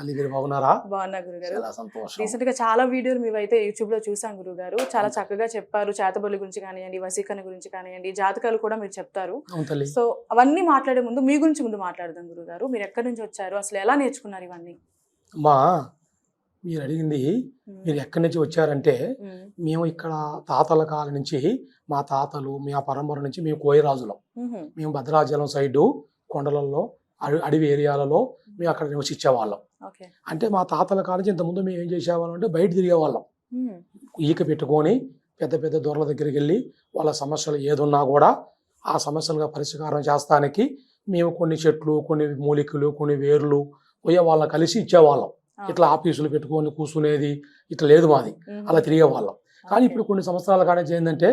తల్లి మీరు బాగున్నారా? బాగున్నా గురుగారు. చాలా సంతోషం. రీసెంట్ గా చాలా వీడియోలు మీవైతే యూట్యూబ్ లో చూసాం గురుగారు. చాలా చక్కగా చెప్పారు. చేతబడి గురించి కానివ్వండి, వశీకరణ గురించి కానివ్వండి, జాతకాలు కూడా మీరు చెప్తారు. అవును తల్లి. సో అవన్నీ మాట్లాడే ముందు మీ గురించి ముందు మాట్లాడదాం గురుగారు. మీరు ఎక్కడి నుంచి వచ్చారు, అసలు ఎలా నేర్చుకున్నారు ఇవన్నీ? అమ్మా మీరు అడిగింది మీరు ఎక్కడి నుంచి వచ్చారంటే, మేము ఇక్కడ తాతల కాలం నుంచి మా తాతలు మా పరంపర నుంచి మేము కోయరాజులం. మేము భద్రాచలం సైడు కొండలలో అడవి ఏరియాలలో మేము అక్కడ నివసించేవాళ్ళం. అంటే మా తాతల కాలం నుంచి ఇంతకుముందు మేము ఏం చేసేవాళ్ళం అంటే బయట తిరిగేవాళ్ళం. ఈక పెట్టుకొని పెద్ద పెద్ద దొరల దగ్గరికి వెళ్ళి వాళ్ళ సమస్యలు ఏదున్నా కూడా ఆ సమస్యలుగా పరిష్కారం చేస్తానికి మేము కొన్ని చెట్లు, కొన్ని మూలికలు, కొన్ని వేర్లు పోయే వాళ్ళని కలిసి ఇచ్చేవాళ్ళం. ఇట్లా ఆఫీసులు పెట్టుకొని కూర్చునేది ఇట్లా లేదు మాది, అలా తిరిగేవాళ్ళం. కానీ ఇప్పుడు కొన్ని సంవత్సరాల కానీ ఏంటంటే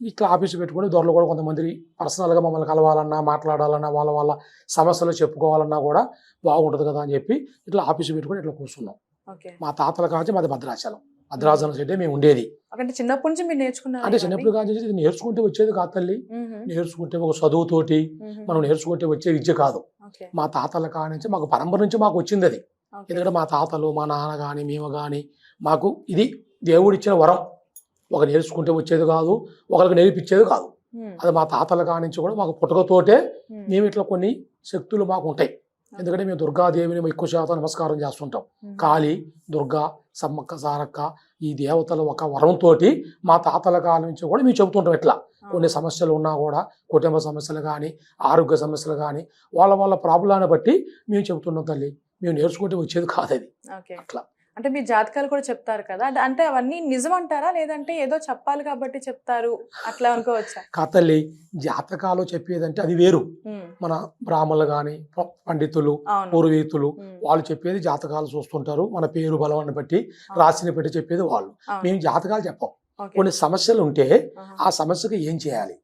ఇట్లా ఆఫీసు పెట్టుకొని దొరలు కూడా కొంతమంది పర్సనల్గా మమ్మల్ని కలవాలన్నా, మాట్లాడాలన్నా, వాళ్ళ సమస్యలు చెప్పుకోవాలన్నా కూడా బాగుంటుంది కదా అని చెప్పి ఇట్లా ఆఫీసు పెట్టుకొని ఇట్లా కూర్చున్నాం. మా తాతల కాంచి మాది భద్రాచలం సైడే మేము ఉండేది. అంటే చిన్నప్పటి నుంచి మీరు నేర్చుకున్నారు? అంటే చిన్నప్పుడు కాంచి నేర్చుకుంటే వచ్చేది కాదు తల్లి. నేర్చుకుంటే ఒక చదువుతోటి మనం నేర్చుకుంటే వచ్చే విద్య కాదు. మా తాతల కానించి మాకు పరంపర నుంచి మాకు వచ్చింది అది. ఎందుకంటే మా తాతలు, మా నాన్న కానీ మేము కానీ మాకు ఇది దేవుడిచ్చిన వరం. ఒక నేర్చుకుంటే వచ్చేది కాదు, ఒకరికి నేర్పించేది కాదు. అది మా తాతల కానించి కూడా మాకు పుట్టుకతోటే మేము ఇట్లా కొన్ని శక్తులు మాకు ఉంటాయి. ఎందుకంటే మేము దుర్గాదేవిని ఎక్కువ శాతం నమస్కారం చేస్తుంటాం. కాళీ, దుర్గా, సమ్మక్క, సారక్క ఈ దేవతల ఒక వరంతో మా తాతల కాలం నుంచి కూడా మేము చెబుతుంటాం. ఇట్లా కొన్ని సమస్యలు ఉన్నా కూడా, కుటుంబ సమస్యలు కానీ, ఆరోగ్య సమస్యలు కానీ, వాళ్ళ ప్రాబ్లాన్ని బట్టి మేము చెబుతున్నాం తల్లి. మేము నేర్చుకుంటే వచ్చేది కాదు అది. అట్లా అంటే మీ జాతకాలు కూడా చెప్తారు కదా, అంటే అవన్నీ నిజం అంటారా, లేదంటే ఏదో చెప్పాలి కాబట్టి చెప్తారు అట్లా అనుకోవచ్చా? కథల్లి జాతకాలు చెప్పేదంటే అది వేరు. మన బ్రాహ్మణులు కానీ, పండితులు, పూర్వీకులు వాళ్ళు చెప్పేది జాతకాలు చూస్తుంటారు. మన పేరు బలాన్ని బట్టి, రాశిని బట్టి చెప్పేది వాళ్ళు. మేము జాతకాలు చెప్పాం. కొన్ని సమస్యలు ఉంటే ఆ సమస్యకు ఏం చేయాలి,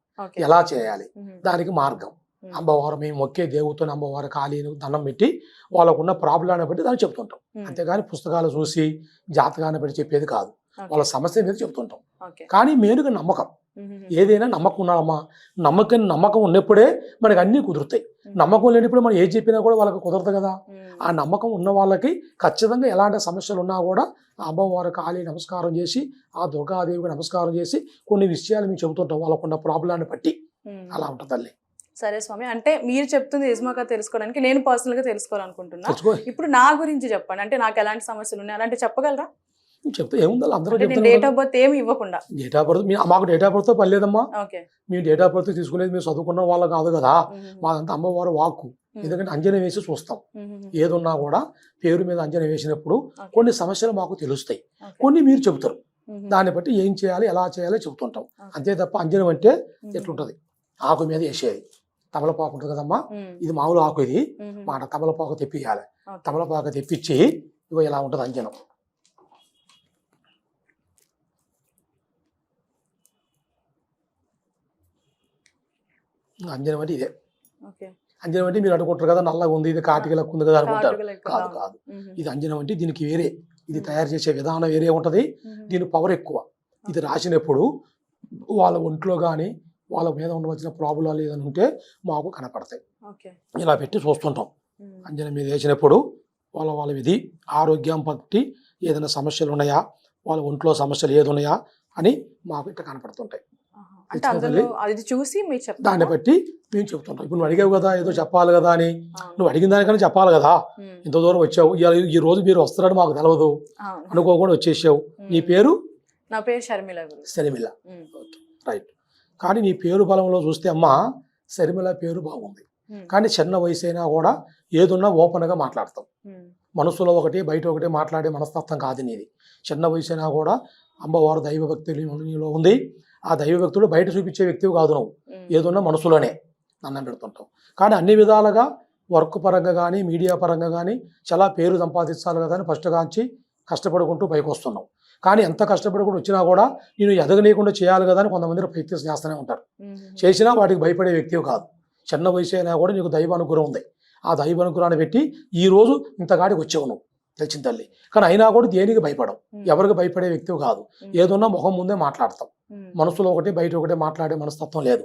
ఎలా చేయాలి, దానికి మార్గం. అమ్మవారు మేము ఒకే దేవుతో అమ్మవారు కాళీని దండం పెట్టి వాళ్ళకున్న ప్రాబ్లాన్ని బట్టి దాన్ని చెప్తుంటాం. అంతేగాని పుస్తకాలు చూసి జాతకాన్ని బట్టి చెప్పేది కాదు. వాళ్ళ సమస్య మీద చెప్తుంటాం. కానీ మెయిన్గా నమ్మకం. ఏదైనా నమ్మకం ఉన్నామా, నమ్మకం ఉన్నప్పుడే మనకి అన్నీ కుదురుతాయి. నమ్మకం లేనప్పుడు మనం ఏది చెప్పినా కూడా వాళ్ళకి కుదరదు కదా. ఆ నమ్మకం ఉన్న వాళ్ళకి ఖచ్చితంగా ఎలాంటి సమస్యలు ఉన్నా కూడా ఆ అమ్మవారు కాళీ నమస్కారం చేసి, ఆ దుర్గాదేవికి నమస్కారం చేసి కొన్ని విషయాలు మేము చెబుతుంటాం వాళ్ళకున్న ప్రాబ్లాన్ని బట్టి. అలా ఉంటుంది తల్లి. సరే స్వామి, అంటే మీరు చెప్తుంది నిజమాగా తెలుసుకోవడానికి నేను పర్సనల్ గా తెలుసుకోవాలనుకుంటున్నా. ఇప్పుడు నా గురించి చెప్పండి, అంటే నాకు ఎలాంటి సమస్యలు ఉన్నాయి అలాంటి చెప్పగలరా? చెప్తే ఏముందా, అందరూ డేట్ ఆఫ్ బర్త్ ఏమి ఇవ్వకుండా. డేట్ ఆఫ్ బర్త్ మాకు డేట్ ఆఫ్ బర్త్ తో పర్లేదమ్మా. మేము డేట్ ఆఫ్ బర్త్ తీసుకునేది మేము చదువుకున్న వాళ్ళు కాదు కదా. మాదంతా అమ్మవారు వాక్కు. ఎందుకంటే అంజన వేసి చూస్తాం. ఏదున్నా కూడా పేరు మీద అంజన వేసినప్పుడు కొన్ని సమస్యలు మాకు తెలుస్తాయి, కొన్ని మీరు చెబుతారు. దాన్ని బట్టి ఏం చేయాలి, ఎలా చేయాలో చెబుతుంటాం. అంతే తప్ప అంజనం అంటే ఎట్లుంటది, ఆకు మీద వేసేది. తమలపాకు ఉంటుంది కదమ్మా, ఇది మామూలు ఆకు. ఇది మాట తమలపాకు తెప్పియాలి. తమలపాకు తెప్పించి ఇగో ఇలా ఉంటుంది అంజనం. అంజనం అంటే ఇదే. అంజనం అంటే మీరు అనుకుంటారు కదా నల్లగా ఉంది, ఇది కాటికి లెక్క ఉంది కదా అనుకుంటారు. కాదు కాదు, ఇది అంజనం అంటే దీనికి వేరే, ఇది తయారు చేసే విధానం వేరే ఉంటుంది. దీని పవర్ ఎక్కువ. ఇది రాసినప్పుడు వాళ్ళ ఒంట్లో కానీ వాళ్ళ మీద ఉండవలసిన ప్రాబ్లాలు ఏదైనా ఉంటే మాకు కనపడతాయి. ఇలా పెట్టి చూస్తుంటాం. అంజనం మీద వేసినప్పుడు వాళ్ళ విధి ఆరోగ్యం బట్టి ఏదైనా సమస్యలు ఉన్నాయా, వాళ్ళ ఒంట్లో సమస్యలు ఏది ఉన్నాయా అని మాకు ఇట్లా కనపడుతుంటాయి. దాన్ని బట్టి మేము చెప్తుంటాం. ఇప్పుడు నువ్వు అడిగావు కదా ఏదో చెప్పాలి కదా అని, నువ్వు అడిగిన దానికన్నా చెప్పాలి కదా. ఇంత దూరం వచ్చావు, ఈ రోజు మీరు వస్తున్నాడు మాకు తెలియదు, అనుకోకుండా వచ్చేసావు. నీ పేరు? నా పేరు షర్మిల. షర్మిల, రైట్. కానీ నీ పేరు బలంలో చూస్తే అమ్మ షర్మిల పేరు బాగుంది. కానీ చిన్న వయసు అయినా కూడా ఏదున్నా ఓపెన్గా మాట్లాడతాం. మనసులో ఒకటి బయట ఒకటి మాట్లాడే మనస్తత్వం కాదు నీది. చిన్న వయసు అయినా కూడా అమ్మవారు దైవభక్తిలో ఉంది. ఆ దైవభక్తులు బయట చూపించే వ్యక్తివి కాదు. నువ్వు ఏదున్నా మనసులోనే అన్నం పెడుతుంటావు. కానీ అన్ని విధాలుగా వర్క్ పరంగా కానీ, మీడియా పరంగా కానీ చాలా పేరు సంపాదించాలి కదా అని ఫస్ట్ కాంచి కష్టపడుకుంటూ పైకి వస్తున్నావు. కానీ ఎంత కష్టపడుకుంటూ వచ్చినా కూడా నేను ఎదగనీయకుండా చేయాలి కదా అని కొంతమంది ప్రయత్నం చేస్తూనే ఉంటారు. చేసినా వాటికి భయపడే వ్యక్తివి కాదు. చిన్న వయసు అయినా కూడా నీకు దైవ అనుగ్రహం ఉంది. ఆ దైవ అనుగ్రహాన్ని పెట్టి ఈ రోజు ఇంతకాడికి వచ్చావు నువ్వు, తెలిసిన తల్లి. కానీ అయినా కూడా దేనికి భయపడవు, ఎవరికి భయపడే వ్యక్తివి కాదు. ఏదున్నా ముఖం ముందే మాట్లాడతాం. మనసులో ఒకటి బయట ఒకటి మాట్లాడే మనస్తత్వం లేదు.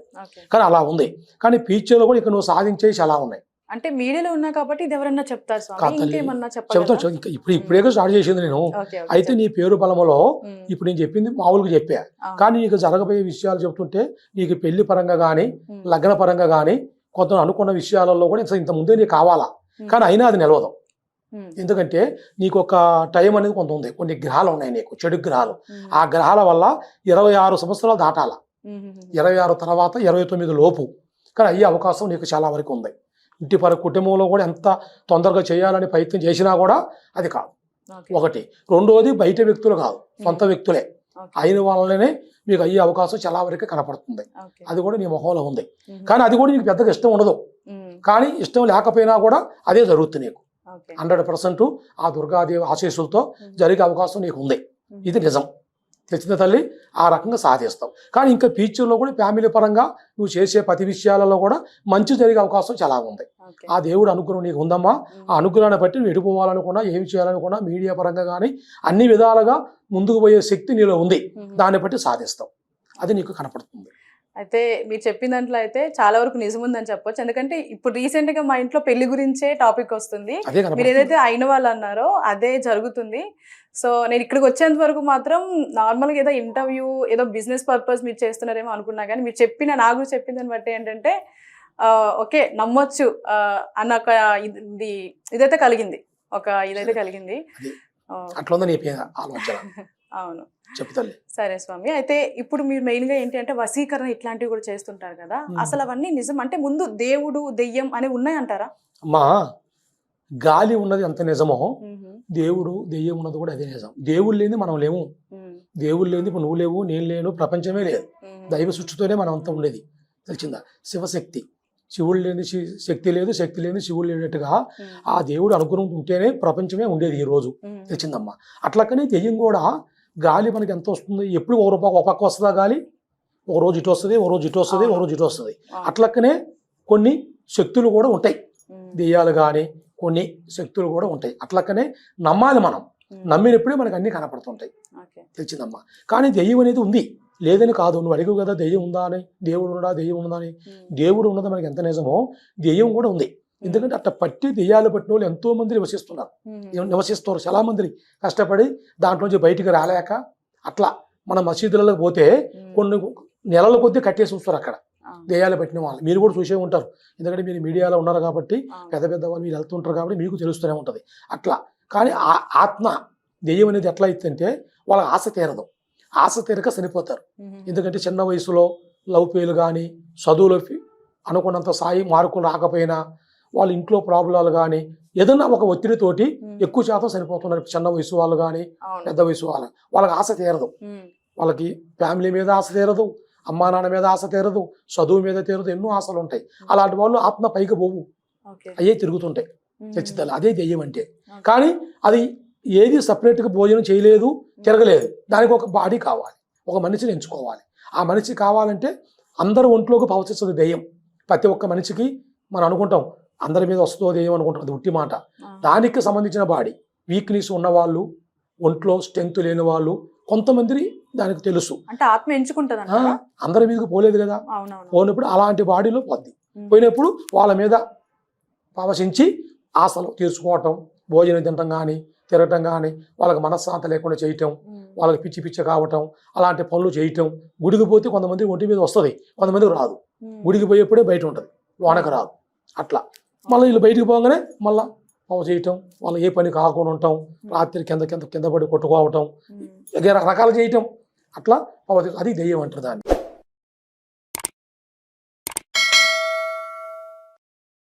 కానీ అలా ఉంది. కానీ ఫ్యూచర్లో కూడా ఇక నువ్వు సాధించేసి అలా ఉన్నాయి. అంటే మీడియాలో ఉన్నా కాబట్టి ఇది ఎవరన్నా చెప్తారు స్వామి, కాదు తల్లి. ఇంకేమన్నా చెప్తాను చెప్పగలరా? ఇంకా ఇప్పుడే స్టార్ట్ చేసింది నేను. ఓకే, ఓకే, అయితే నీ పేరు బలములో ఉమ్, ఇప్పుడు నేను చెప్పింది మామూలుగా చెప్పా, అవును. కానీ నీకు జరగబోయే విషయాలు చెప్తుంటే నీకు పెళ్లి పరంగా కానీ ఉమ్, లగ్న పరంగా కానీ కొంత అనుకున్న విషయాలలో కూడా ఇంత ముందే నీకు కావాలా, ఉమ్, కానీ అయినా అది నిలవదు. ఉమ్, ఎందుకంటే నీకు ఒక టైం అనేది కొంత ఉంది, కొన్ని గ్రహాలు ఉన్నాయి నీకు, చెడు గ్రహాలు. ఉమ్, ఆ గ్రహాల వల్ల 26 సంవత్సరాలు దాటాల, ఉమ్, ఉమ్, 26 తర్వాత 29 లోపు కానీ అయ్యే అవకాశం నీకు చాలా వరకు ఉంది. ఇంటి కుటుంబంలో కూడా ఎంత తొందరగా చేయాలని ప్రయత్నం చేసినా కూడా అది కాదు. ఓకే, ఒకటి. రెండోది బయట వ్యక్తులు కాదు, సొంత వ్యక్తులే ఓకే, అయిన వాళ్ళనే మీకు అయ్యే అవకాశం చాలా వరకు కనపడుతుంది. ఓకే, అది కూడా నీ మొహంలో ఉంది, ఉమ్, కానీ అది కూడా నీకు పెద్దగా ఇష్టం ఉండదు. ఉమ్, కానీ ఇష్టం లేకపోయినా కూడా అదే జరుగుతుంది నీకు. ఓకే, 100% ఆ దుర్గాదేవి ఆశీస్సులతో జరిగే అవకాశం నీకు ఉంది. ఉమ్, ఇది నిజం. తెచ్చిన తల్లి ఆ రకంగా సాధిస్తావు. కానీ ఇంకా ఫ్యూచర్లో కూడా ఫ్యామిలీ పరంగా నువ్వు చేసే ప్రతి విషయాలలో కూడా మంచి జరిగే అవకాశం చాలా ఉంది. ఓకే, ఆ దేవుడు అనుగ్రహం నీకు ఉందమ్మా. ఉమ్, ఆ అనుగ్రహాన్ని బట్టి నువ్వు ఎడిపోవాలనుకున్నా, ఏమి చేయాలనుకున్నా, మీడియా పరంగా కానీ అన్ని విధాలుగా ముందుకు పోయే శక్తి నీలో ఉంది. ఉమ్. దాన్ని బట్టి సాధిస్తావు. అది నీకు కనపడుతుంది. అయితే మీరు చెప్పిన దాంట్లో అయితే చాలా వరకు నిజం ఉందని చెప్పొచ్చు. ఎందుకంటే ఇప్పుడు రీసెంట్ గా మా ఇంట్లో పెళ్లి గురించే టాపిక్ వస్తుంది. అదే మీరు కనపడుతుంది. ఏదైతే అయిన వాళ్ళు అన్నారో అదే జరుగుతుంది. సో నేను ఇక్కడికి వచ్చేంత వరకు మాత్రం నార్మల్గా ఏదో ఇంటర్వ్యూ, ఏదో బిజినెస్ పర్పస్ మీరు చేస్తున్నారేమో అనుకున్నా, కానీ మీరు చెప్పిన నాకు చెప్పిన దాన్ని బట్టి ఏంటంటే ఓకే నమ్మొచ్చు అన్న ఒక ఇదైతే కలిగింది, ఒక ఇదైతే కలిగింది. అది ఆ, అట్లా ఉంది నీ ఆలోచన. అవును. చెప్పు తల్లి. సరే స్వామి. అయితే ఇప్పుడు మీరు మెయిన్ గా ఏంటి అంటే వశీకరణ ఇట్లాంటివి కూడా చేస్తుంటారు కదా, అసలు అవన్నీ నిజం అంటే ముందు దేవుడు దెయ్యం అనేవి ఉన్నాయంటారా? అమ్మా, గాలి ఉన్నది ఎంత నిజమో మ్మ్. దేవుడు దెయ్యం ఉన్నది కూడా అదే నిజం. దేవుడు లేని మనం లేము. మ్మ్. దేవుడు లేని ఇప్పుడు నువ్వు లేవు, నేను లేను, ప్రపంచమే లేదు. మ్మ్. దైవ సృష్టితోనే మనం అంతా ఉండేది. తెలిసిందా? శివశక్తి. శివుడు లేని శక్తి లేదు, శక్తి లేని శివుడు లేనట్టుగా మ్మ్. ఆ దేవుడు అనుగ్రహం ఉంటేనే ప్రపంచమే ఉండేది ఈ రోజు. మ్మ్. తెలిసిందమ్మా. అట్లకనే దెయ్యం కూడా గాలి మనకి ఎంత వస్తుంది, ఎప్పుడు ఒక పక్క వస్తుందా గాలి, ఒక రోజు ఇటు వస్తుంది, ఒక రోజు ఇటు వస్తుంది, ఒక రోజు ఇటు వస్తుంది. అవును. అట్లకనే కొన్ని శక్తులు కూడా ఉంటాయి, మ్మ్. దెయ్యాలు కానీ కొన్ని శక్తులు కూడా ఉంటాయి. అట్లకనే నమ్మాలి మనం. మ్మ్. నమ్మినప్పుడే మనకు అన్నీ కనపడుతుంటాయి. ఓకే. తెలిసిందమ్మా. కానీ దెయ్యం అనేది ఉంది, లేదని కాదు. నువ్వు అడిగావు కదా దెయ్యం ఉందా అని, దేవుడు ఉన్నాడా, దెయ్యం ఉందా అని. మ్మ్. దేవుడు ఉన్నది మనకి ఎంత నిజమో దెయ్యం కూడా ఉంది. ఎందుకంటే అట్లా పట్టి దెయ్యాలు పట్టిన వాళ్ళు ఎంతో మంది నివసిస్తున్నారు, మ్మ్. నివసిస్తారు చాలా మంది కష్టపడి దాంట్లోంచి బయటికి రాలేక. అట్లా మన మసీదులలో పోతే మ్మ్. కొన్ని నెలల కొద్దీ కట్టేసి చూస్తారు అక్కడ ఆ. దెయ్యాలు పెట్టిన వాళ్ళు. మీరు కూడా చూసే ఉంటారు, ఎందుకంటే మీరు మీడియాలో ఉన్నారు కాబట్టి, ఆ. పెద్ద పెద్ద వాళ్ళు మీరు వెళ్తుంటారు కాబట్టి మీకు తెలుస్తూనే ఉంటుంది. అట్లా కానీ ఆ ఆత్మ దెయ్యం అనేది ఎట్లా అయిద్దంటే వాళ్ళ ఆశ తీరదు, ఆశ తీరక చనిపోతారు. మ్మ్. ఎందుకంటే చిన్న వయసులో లవ్ పేలు కానీ, చదువులో అనుకున్నంత స్థాయి మార్కులు రాకపోయినా, వాళ్ళ ఇంట్లో ప్రాబ్లాలు కానీ, ఏదన్నా ఒక ఒత్తిడితోటి ఎక్కువ శాతం చనిపోతున్నారు. చిన్న వయసు వాళ్ళు కానీ, అవును. పెద్ద వయసు వాళ్ళు. వాళ్ళకి ఆశ తీరదు. మ్మ్. వాళ్ళకి ఫ్యామిలీ మీద ఆశ తీరదు, అమ్మా నాన్న మీద ఆశ తీరదు, చదువు మీద తీరదు, ఎన్నో ఆశలు ఉంటాయి. అలాంటి వాళ్ళు ఆత్మ పైకి పోవు, ఓకే. అయ్యే తిరుగుతుంటాయి. మ్మ్. చచ్చితాలు అదే దెయ్యం అంటే. ఓకే. కానీ అది ఏది సపరేట్గా భోజనం చేయలేదు, తిరగలేదు. దానికి ఒక బాడీ కావాలి, ఒక మనిషిని ఎంచుకోవాలి. ఆ మనిషి కావాలంటే అందరి ఒంట్లోకి ప్రవచిస్తుంది దెయ్యం. ప్రతి ఒక్క మనిషికి మనం అనుకుంటాం అందరి మీద వస్తుందో దెయ్యం అనుకుంటాం, అది ఉట్టి మాట. ఆ. దానికి సంబంధించిన బాడీ, వీక్నెస్ ఉన్నవాళ్ళు, ఒంట్లో స్ట్రెంగ్త్ లేని వాళ్ళు కొంతమంది దానికి తెలుసు. అంటే ఆత్మ ఎంచుకుంటది ఆ, అందరి మీదకి పోలేదు కదా, అవునవును. పోయినప్పుడు అలాంటి బాడీలో పోద్ది. మ్మ్. పోయినప్పుడు వాళ్ళ మీద పవశించి ఆశలు తీర్చుకోవటం, భోజనం తినటం కానీ, తిరగటం కానీ, వాళ్ళకి మనశ్శాంతి లేకుండా చేయటం, మ్మ్. వాళ్ళకి పిచ్చి పిచ్చి కావటం, అలాంటి పనులు చేయటం. గుడికి పోతే కొంతమంది ఒంటి మీద వస్తుంది, కొంతమందికి రాదు. మ్మ్. గుడికి పోయేప్పుడే బయట ఉంటుంది, లోనకి రాదు. అట్లా మళ్ళీ వీళ్ళు బయటికి పోగానే మళ్ళీ పవ చేయటం, వాళ్ళు ఏ పని కాకుండా ఉండటం, రాత్రి కింద పడి కొట్టుకోవటం, మ్మ్. రకరకాలు చేయటం. అట్లా పవ అది దెయ్యం అంటారు దాన్ని.